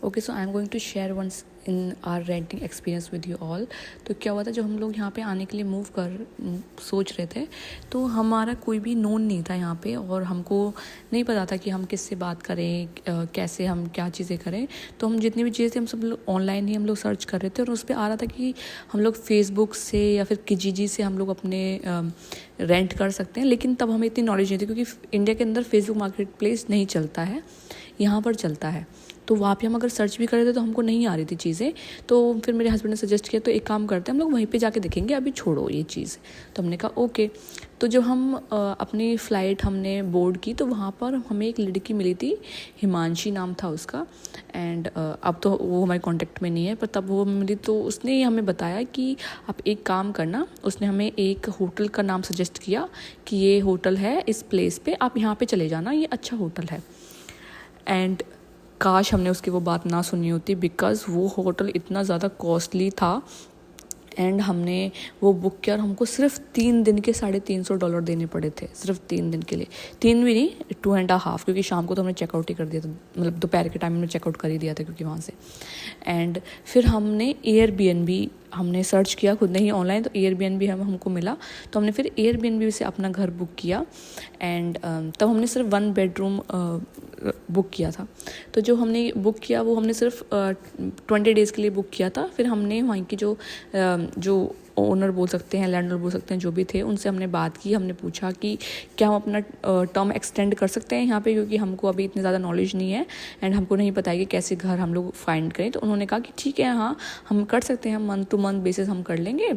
Okay, so I am going to share once in our renting experience with you all. तो क्या हुआ था, जब हम लोग यहाँ पे आने के लिए सोच रहे थे, तो हमारा कोई भी नोन नहीं था यहाँ पे, और हमको नहीं पता था कि हम किससे बात करें, कैसे हम क्या चीज़ें करें। तो हम जितनी भी चीज़ें हम सब लोग ऑनलाइन ही हम लोग सर्च कर रहे थे, और उस पर आ रहा था कि हम लोग फेसबुक से या फिर किजीजी से हम लोग अपने रेंट कर सकते हैं। लेकिन तब हमें इतनी नॉलेज नहीं थी, क्योंकि इंडिया के अंदर फेसबुक मार्केट प्लेस नहीं चलता है, यहाँ पर चलता है। तो वहाँ पे हम अगर सर्च भी कर रहे थे तो हमको नहीं आ रही थी चीज़ें। तो फिर मेरे हस्बैंड ने सजेस्ट किया, तो एक काम करते हैं, हम लोग वहीं पे जाके देखेंगे, अभी छोड़ो ये चीज़। तो हमने कहा ओके। तो जब हम अपनी फ़्लाइट हमने बोर्ड की, तो वहाँ पर हमें एक लड़की मिली थी, हिमांशी नाम था उसका। एंड अब तो वो हमारे कांटेक्ट में नहीं है, पर तब वो मिली, तो उसने हमें बताया कि आप एक काम करना। उसने हमें एक होटल का नाम सजेस्ट किया कि ये होटल है इस प्लेस पे, आप यहाँ पे चले जाना, ये अच्छा होटल है। एंड काश हमने उसकी वो बात ना सुनी होती, बिकॉज़ वो होटल इतना ज़्यादा कॉस्टली था। एंड हमने वो बुक किया, और हमको सिर्फ 3 दिन के $350 देने पड़े थे, सिर्फ 3 दिन के लिए। 3 भी नहीं, 2.5, क्योंकि शाम को तो हमने चेकआउट ही कर दिया था, मतलब दोपहर के टाइम में चेकआउट कर ही दिया था, क्योंकि वहाँ से। एंड फिर हमने एयरबीएनबी हमने सर्च किया खुद ने ही ऑनलाइन, तो एयरबीएनबी हमको मिला। तो हमने फिर एयरबीएनबी से अपना घर बुक किया। एंड तब हमने सिर्फ 1 बेडरूम बुक किया था। तो जो हमने बुक किया वो हमने सिर्फ 20 डेज़ के लिए बुक किया था। फिर हमने वहाँ की जो ओनर बोल सकते हैं, लैंडलॉर्ड बोल सकते हैं, जो भी थे, उनसे हमने बात की। हमने पूछा कि क्या हम अपना टर्म एक्सटेंड कर सकते हैं यहाँ पे, क्योंकि हमको अभी इतनी ज़्यादा नॉलेज नहीं है एंड हमको नहीं पता है कि कैसे घर हम लोग फाइंड करें। तो उन्होंने कहा कि ठीक है, हाँ हम कर सकते हैं, मंथ टू मंथ बेसिस हम कर लेंगे,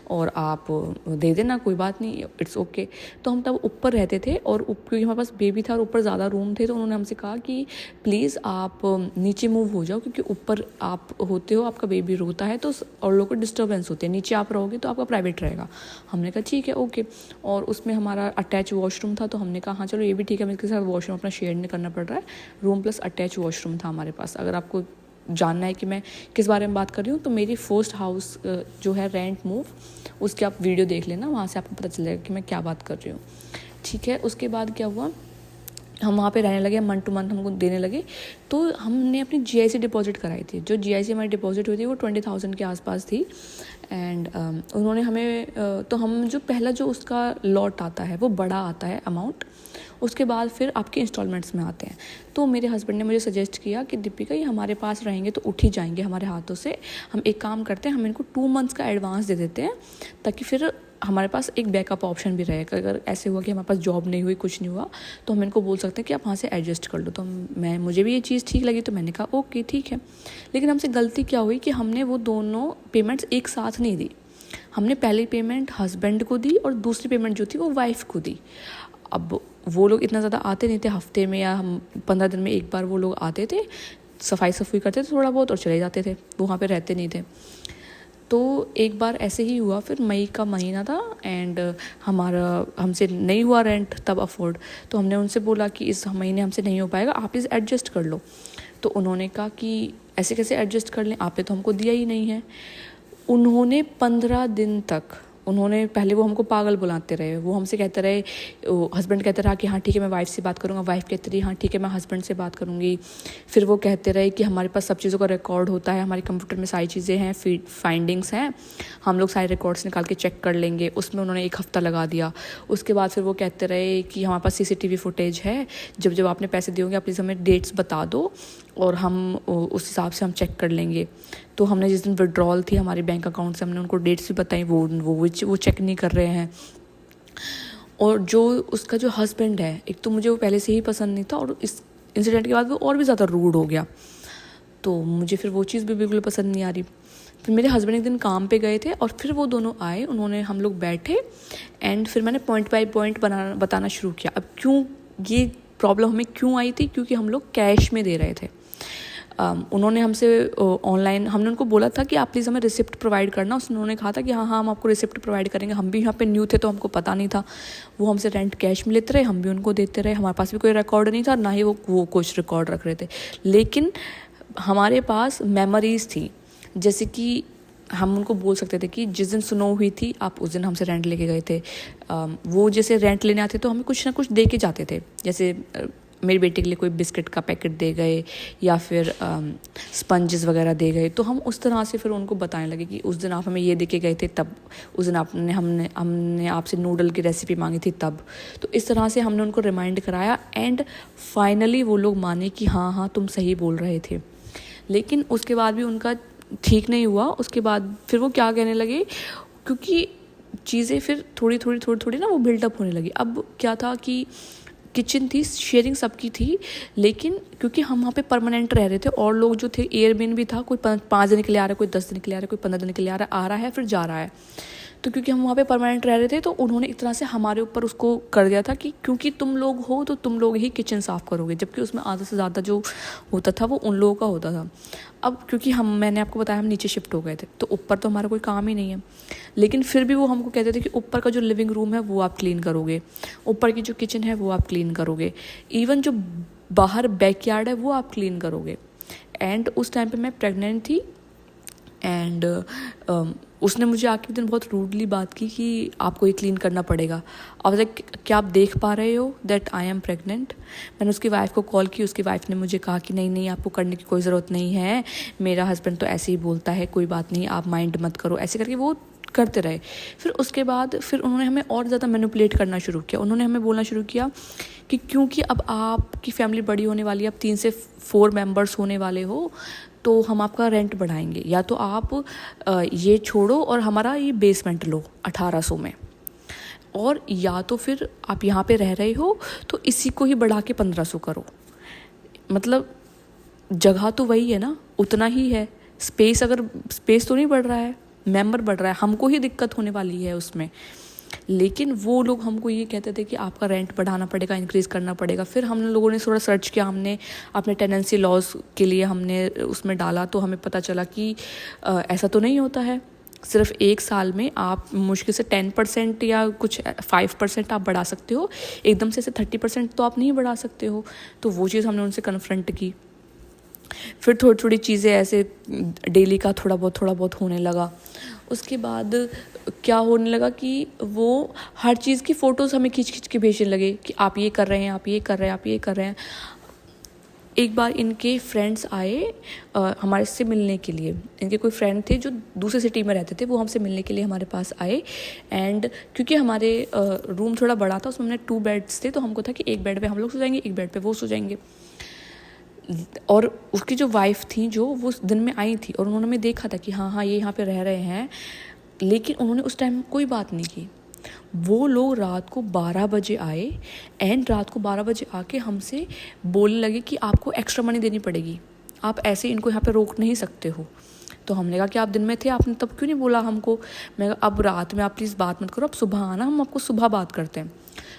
और आप दे देना, कोई बात नहीं, इट्स ओके। तो हम तब ऊपर रहते थे, और क्योंकि हमारे पास बेबी था और ऊपर ज़्यादा रूम थे, तो उन्होंने हमसे कहा कि प्लीज़ आप नीचे मूव हो जाओ, क्योंकि ऊपर आप होते हो, आपका बेबी रोता है, तो और लोगों को डिस्टर्बेंस होती है। नीचे आप रहोगे तो आपका प्राइवेट रहेगा। हमने कहा ठीक है, ओके। और उसमें हमारा अटैच वॉशरूम था, तो हमने कहा हाँ चलो ये भी ठीक है, इसके साथ वॉशरूम अपना शेयर नहीं करना पड़ रहा है। रूम प्लस अटैच वॉशरूम था हमारे पास। अगर आपको जानना है कि मैं किस बारे में बात कर रही हूँ, तो मेरी फर्स्ट हाउस जो है रेंट मूव, उसकी आप वीडियो देख लेना, वहाँ से आपको पता चलेगा कि मैं क्या बात कर रही हूँ। ठीक है, उसके बाद क्या हुआ, हम वहाँ पे रहने लगे, मंथ टू मंथ हमको देने लगे। तो हमने अपनी GIC डिपॉजिट कराई थी। जो GIC हमारी डिपॉजिट हुई थी वो 20,000 के आसपास थी। एंड उन्होंने हमें तो हम जो पहला जो उसका लॉट आता है वो बड़ा आता है अमाउंट, उसके बाद फिर आपके इंस्टॉलमेंट्स में आते हैं। तो मेरे हस्बैंड ने मुझे सजेस्ट किया कि दीपिका, ये हमारे पास रहेंगे तो उठ ही जाएंगे हमारे हाथों से, हम एक काम करते हैं, हम इनको 2 मंथ्स का एडवांस दे देते हैं, ताकि फिर हमारे पास एक बैकअप ऑप्शन भी रहेगा। अगर ऐसे हुआ कि हमारे पास जॉब नहीं हुई, कुछ नहीं हुआ, तो हम इनको बोल सकते हैं कि आप वहाँ से एडजस्ट कर लो। तो मुझे भी ये चीज़ ठीक लगी, तो मैंने कहा ओके ठीक है। लेकिन हमसे गलती क्या हुई कि हमने वो दोनों पेमेंट्स एक साथ नहीं दी। हमने पहली पेमेंट हस्बैंड को दी और दूसरी पेमेंट जो थी वो वाइफ को दी। अब वो लोग इतना ज़्यादा आते नहीं थे, हफ्ते में या हम 15 दिन में एक बार वो लोग आते थे, सफाई करते थे थोड़ा बहुत और चले जाते थे, वो वहाँ पे रहते नहीं थे। तो एक बार ऐसे ही हुआ, फिर मई का महीना था एंड हमसे नहीं हुआ रेंट तब अफोर्ड। तो हमने उनसे बोला कि इस महीने हमसे नहीं हो पाएगा, आप प्लीज़ एडजस्ट कर लो। तो उन्होंने कहा कि ऐसे कैसे एडजस्ट कर लें, आपने तो हमको दिया ही नहीं है। उन्होंने 15 दिन तक, उन्होंने पहले वो हमको पागल बुलाते रहे, वो हमसे कहते रहे, हस्बैंड कहते रहा कि हाँ ठीक है मैं वाइफ से बात करूँगा, वाइफ कहती रही हाँ ठीक है मैं हस्बैंड से बात करूँगी। फिर वो कहते रहे कि हमारे पास सब चीज़ों का रिकॉर्ड होता है, हमारे कंप्यूटर में सारी चीज़ें हैं, फाइंडिंग्स हैं, हम लोग सारे रिकॉर्ड्स निकाल के चेक कर लेंगे। उसमें उन्होंने 1 हफ्ता लगा दिया। उसके बाद फिर वो कहते रहे कि हमारे पास CCTV फुटेज है, जब जब आपने पैसे दिए आप प्लीज़ हमें डेट्स बता दो और हम उस हिसाब से हम चेक कर लेंगे। तो हमने जिस दिन विड्रॉल थी हमारे बैंक अकाउंट से, हमने उनको डेट्स भी बताई, वो चेक नहीं कर रहे हैं। और जो उसका जो हस्बैंड है, एक तो मुझे वो पहले से ही पसंद नहीं था, और इस इंसिडेंट के बाद वो और भी ज़्यादा रूड हो गया, तो मुझे फिर वो चीज़ भी बिल्कुल पसंद नहीं आ रही। फिर मेरे हस्बैंड एक दिन काम पे गए थे और फिर वो दोनों आए, उन्होंने, हम लोग बैठे एंड फिर मैंने पॉइंट बाय पॉइंट बताना शुरू किया। अब क्यों ये प्रॉब्लम हमें क्यों आई थी, क्योंकि हम लोग कैश में दे रहे थे। उन्होंने हमसे ऑनलाइन, हमने उनको बोला था कि आप प्लीज़ हमें रिसिप्ट प्रोवाइड करना। उन्होंने कहा था कि हाँ हम आपको रिसिप्ट प्रोवाइड करेंगे। हम भी यहाँ पे न्यू थे तो हमको पता नहीं था। वो हमसे रेंट कैश में लेते रहे, हम भी उनको देते रहे, हमारे पास भी कोई रिकॉर्ड नहीं था, ना ही वो कुछ रिकॉर्ड रख रहे थे। लेकिन हमारे पास मेमोरीज़ थी, जैसे कि हम उनको बोल सकते थे कि जिस दिन स्नो हुई थी आप उस दिन हमसे रेंट लेके गए थे। वो जैसे रेंट लेने आते तो हमें कुछ ना कुछ दे के जाते थे, जैसे मेरे बेटे के लिए कोई बिस्किट का पैकेट दे गए या फिर स्पंजेस वगैरह दे गए, तो हम उस तरह से फिर उनको बताने लगे कि उस दिन आप हमें ये दे के गए थे तब, उस दिन हमने आपसे नूडल की रेसिपी मांगी थी तब। तो इस तरह से हमने उनको रिमाइंड कराया एंड फाइनली वो लोग माने कि हाँ हाँ तुम सही बोल रहे थे। लेकिन उसके बाद भी उनका ठीक नहीं हुआ। उसके बाद फिर वो क्या कहने लगे, क्योंकि चीज़ें फिर थोड़ी ना वो बिल्डअप होने लगी। अब क्या था कि किचन थी, शेयरिंग सबकी थी, लेकिन क्योंकि हम वहाँ पे परमानेंट रह रहे थे और लोग जो थे, एयरबिन था, कोई 5 दिन के लिए आ रहा है, कोई 10 दिन के लिए आ रहा है, कोई 15 दिन के लिए आ रहा है फिर जा रहा है। तो क्योंकि हम वहाँ पे परमानेंट रह रहे थे तो उन्होंने एक तरह से हमारे ऊपर उसको कर दिया था कि क्योंकि तुम लोग हो तो तुम लोग ही किचन साफ़ करोगे, जबकि उसमें आधा से ज़्यादा जो होता था वो उन लोगों का होता था। अब क्योंकि मैंने आपको बताया हम नीचे शिफ्ट हो गए थे, तो ऊपर तो हमारा कोई काम ही नहीं है, लेकिन फिर भी वो हमको कहते थे कि ऊपर का जो लिविंग रूम है वो आप क्लीन करोगे, ऊपर की जो किचन है वो आप क्लीन करोगे, इवन जो बाहर बैकयार्ड है वो आप क्लीन करोगे। एंड उस टाइम पे मैं प्रेग्नेंट थी एंड उसने मुझे आके दिन बहुत रूडली बात की कि आपको ये क्लीन करना पड़ेगा। अब लाइक क्या आप देख पा रहे हो दैट आई एम प्रेग्नेंट। मैंने उसकी वाइफ को कॉल की, उसकी वाइफ ने मुझे कहा कि नहीं आपको करने की कोई ज़रूरत नहीं है, मेरा हस्बैंड तो ऐसे ही बोलता है, कोई बात नहीं, आप माइंड मत करो, ऐसे करके वो करते रहे। फिर उसके बाद फिर उन्होंने हमें और ज़्यादा मैनिपुलेट करना शुरू किया। उन्होंने हमें बोलना शुरू किया कि क्योंकि अब आपकी फैमिली बड़ी होने वाली है, अब 3 से 4 मेंबर्स होने वाले हो, तो हम आपका रेंट बढ़ाएंगे, या तो आप ये छोड़ो और हमारा ये बेसमेंट लो 1800 में, और या तो फिर आप यहाँ पे रह रहे हो तो इसी को ही बढ़ा के 1500 करो। मतलब जगह तो वही है ना, उतना ही है, स्पेस तो नहीं बढ़ रहा है, मेंबर बढ़ रहा है, हमको ही दिक्कत होने वाली है उसमें। लेकिन वो लोग हमको ये कहते थे कि आपका रेंट बढ़ाना पड़ेगा, इंक्रीज़ करना पड़ेगा। फिर हम लोगों ने थोड़ा सर्च किया, हमने अपने टेनेंसी लॉज के लिए हमने उसमें डाला, तो हमें पता चला कि ऐसा तो नहीं होता है। सिर्फ 1 साल में आप मुश्किल से 10% या कुछ 5% आप बढ़ा सकते हो, एकदम से 30% तो आप नहीं बढ़ा सकते हो। तो वो चीज़ हमने उनसे कन्फ्रंट की। फिर थोड़ी चीज़ें ऐसे डेली का थोड़ा बहुत होने लगा। उसके बाद क्या होने लगा कि वो हर चीज़ की फ़ोटोज़ हमें खींच के भेजने लगे कि आप ये कर रहे हैं, आप ये कर रहे हैं, आप ये कर रहे हैं। एक बार इनके फ्रेंड्स आए हमारे से मिलने के लिए। इनके कोई फ्रेंड थे जो दूसरे सिटी में रहते थे, वो हमसे मिलने के लिए हमारे पास आए। एंड क्योंकि हमारे रूम थोड़ा बड़ा था, उसमें हमने 2 बेड्स थे, तो हमको था कि एक बेड पे हम लोग सो जाएंगे, एक बेड पे वो सो जाएंगे। और उसकी जो वाइफ थी, जो वो दिन में आई थी, और उन्होंने देखा था कि हाँ ये यहाँ पे रह रहे हैं, लेकिन उन्होंने उस टाइम कोई बात नहीं की। वो लोग रात को 12 बजे आए एंड रात को 12 बजे आके हमसे बोलने लगे कि आपको एक्स्ट्रा मनी देनी पड़ेगी, आप ऐसे इनको यहाँ पे रोक नहीं सकते हो। तो हमने कहा कि आप दिन में थे, आपने तब क्यों नहीं बोला हमको। मैं कहा अब रात में आप प्लीज़ बात मत करो, आप सुबह आना, हम आपको सुबह बात करते हैं।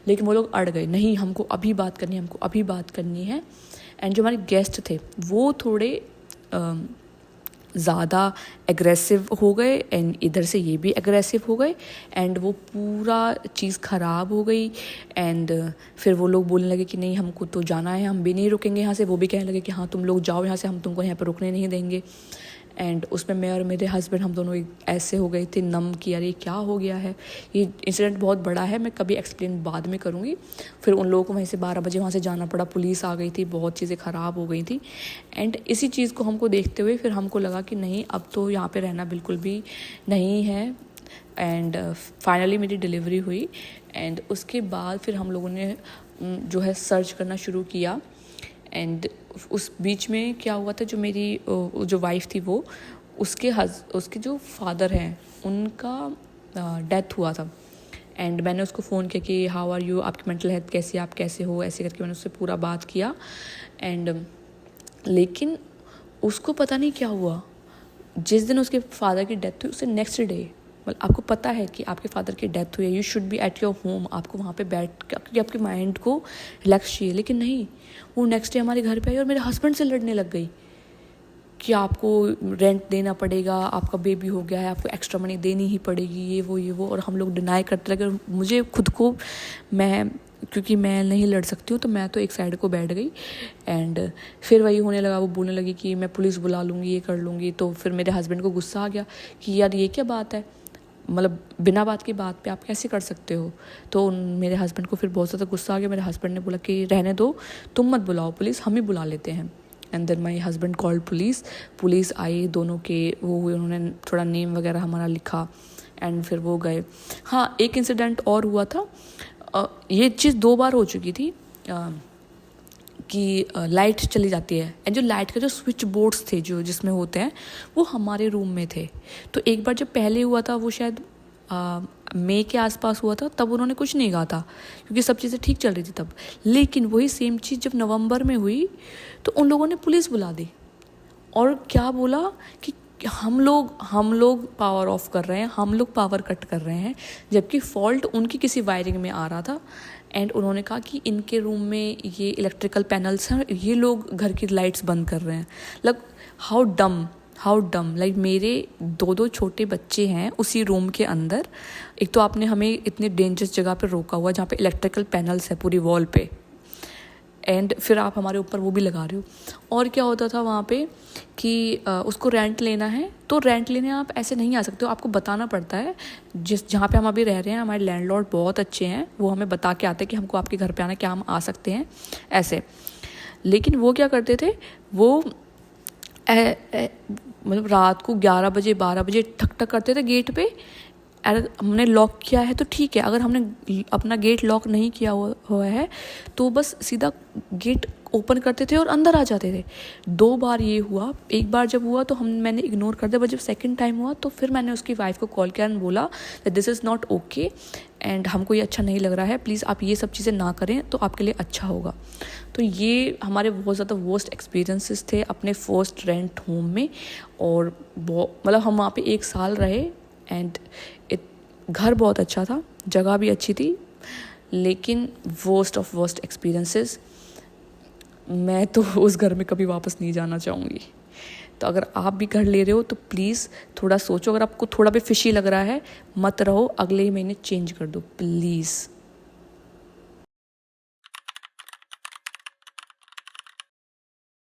लेकिन वो लोग अड़ गए, नहीं हमको अभी बात करनी है, हमको अभी बात करनी है। एंड जो हमारे गेस्ट थे वो थोड़े ज़्यादा एग्रेसिव हो गए एंड इधर से ये भी एग्रेसिव हो गए एंड वो पूरा चीज़ ख़राब हो गई। एंड फिर वो लोग बोलने लगे कि नहीं हमको तो जाना है, हम भी नहीं रुकेंगे यहाँ से। वो भी कहने लगे कि हाँ तुम लोग जाओ यहाँ से, हम तुमको यहाँ पर रुकने नहीं देंगे। एंड उसमें मैं और मेरे हस्बैंड हम दोनों ऐसे हो गए थे नम कि यार ये क्या हो गया है। ये इंसिडेंट बहुत बड़ा है, मैं कभी एक्सप्लेन बाद में करूँगी। फिर उन लोगों को वहीं से 12 बजे वहाँ से जाना पड़ा, पुलिस आ गई थी, बहुत चीज़ें ख़राब हो गई थी। एंड इसी चीज़ को हमको देखते हुए फिर हमको लगा कि नहीं अब तो यहाँ पे रहना बिल्कुल भी नहीं है। एंड फाइनली मेरी डिलीवरी हुई एंड उसके बाद फिर हम लोगों ने जो है सर्च करना शुरू किया। एंड उस बीच में क्या हुआ था, जो मेरी जो वाइफ थी वो उसके जो फादर हैं उनका डेथ हुआ था। एंड मैंने उसको फ़ोन किया कि हाउ आर यू, आपकी मेंटल हेल्थ कैसी है, आप कैसे हो, ऐसे करके मैंने उससे पूरा बात किया। एंड लेकिन उसको पता नहीं क्या हुआ, जिस दिन उसके फादर की डेथ हुई उससे नेक्स्ट डे, मतलब आपको पता है कि आपके फादर की डेथ हुई है, you should be at your home, आपको वहाँ पे बैठ क्योंकि आपके माइंड को रिलैक्स चाहिए। लेकिन नहीं, वो नेक्स्ट डे हमारे घर पे आई और मेरे हस्बैंड से लड़ने लग गई कि आपको रेंट देना पड़ेगा, आपका बेबी हो गया है, आपको एक्स्ट्रा मनी देनी ही पड़ेगी, ये वो। और हम लोग डिनाई करते लगे। मुझे खुद को क्योंकि मैं नहीं लड़ सकती हूँ तो मैं तो एक साइड को बैठ गई। एंड फिर वही होने लगा, वो बोलने लगी कि मैं पुलिस बुला लूँगी, ये कर लूँगी। तो फिर मेरे हस्बैंड को गुस्सा आ गया कि यार ये क्या बात है, मतलब बिना बात की बात पे आप कैसे कर सकते हो। तो मेरे हस्बैंड को फिर बहुत ज़्यादा गुस्सा आ गया। मेरे हस्बैंड ने बोला कि रहने दो, तुम मत बुलाओ पुलिस, हम ही बुला लेते हैं। And then my husband called police आई, दोनों के वो हुए, उन्होंने थोड़ा नेम वगैरह हमारा लिखा एंड फिर वो गए। हाँ, एक इंसिडेंट और हुआ था। ये चीज़ 2 बार हो चुकी थी कि लाइट चली जाती है एंड जो लाइट के जो स्विच बोर्ड्स थे जो जिसमें होते हैं वो हमारे रूम में थे। तो एक बार जब पहले हुआ था वो शायद मई के आसपास हुआ था, तब उन्होंने कुछ नहीं कहा था क्योंकि सब चीज़ें ठीक चल रही थी तब। लेकिन वही सेम चीज़ जब नवंबर में हुई तो उन लोगों ने पुलिस बुला दी और क्या बोला कि हम लोग पावर ऑफ कर रहे हैं, हम लोग पावर कट कर रहे हैं, जबकि फॉल्ट उनकी किसी वायरिंग में आ रहा था। एंड उन्होंने कहा कि इनके रूम में ये इलेक्ट्रिकल पैनल्स हैं, ये लोग घर की लाइट्स बंद कर रहे हैं। मतलब हाउ डम लाइक मेरे 2 छोटे बच्चे हैं उसी रूम के अंदर। एक तो आपने हमें इतनी डेंजरस जगह पर रोका हुआ जहाँ पे इलेक्ट्रिकल पैनल्स है पूरी वॉल पे, एंड फिर आप हमारे ऊपर वो भी लगा रहे हो। और क्या होता था वहाँ पे कि उसको रेंट लेना है तो रेंट लेने आप ऐसे नहीं आ सकते हो, आपको बताना पड़ता है। जहाँ पे हम अभी रह रहे हैं हमारे लैंडलॉर्ड बहुत अच्छे हैं, वो हमें बता के आते हैं कि हमको आपके घर पे आना है, क्या हम आ सकते हैं ऐसे। लेकिन वो क्या करते थे, वो मतलब रात को 11 बजे 12 बजे ठक ठक करते थे गेट पे। अगर हमने लॉक किया है तो ठीक है, अगर हमने अपना गेट लॉक नहीं किया हुआ है तो बस सीधा गेट ओपन करते थे और अंदर आ जाते थे। 2 बार ये हुआ। एक बार जब हुआ तो मैंने इग्नोर कर दिया, बट जब सेकंड टाइम हुआ तो फिर मैंने उसकी वाइफ को कॉल किया एंड बोला that this is not okay and हमको ये अच्छा नहीं लग रहा है, प्लीज़ आप ये सब चीज़ें ना करें तो आपके लिए अच्छा होगा। तो ये हमारे बहुत ज़्यादा वर्स्ट एक्सपीरियंसेस थे अपने फर्स्ट रेंट होम में। और मतलब हम वहाँ पे 1 साल रहे एंड घर बहुत अच्छा था, जगह भी अच्छी थी, लेकिन वर्स्ट ऑफ वर्स्ट एक्सपीरियंसेस। मैं तो उस घर में कभी वापस नहीं जाना चाहूँगी। तो अगर आप भी घर ले रहे हो तो प्लीज़ थोड़ा सोचो, अगर आपको थोड़ा भी फिशी लग रहा है मत रहो, अगले ही महीने चेंज कर दो प्लीज़।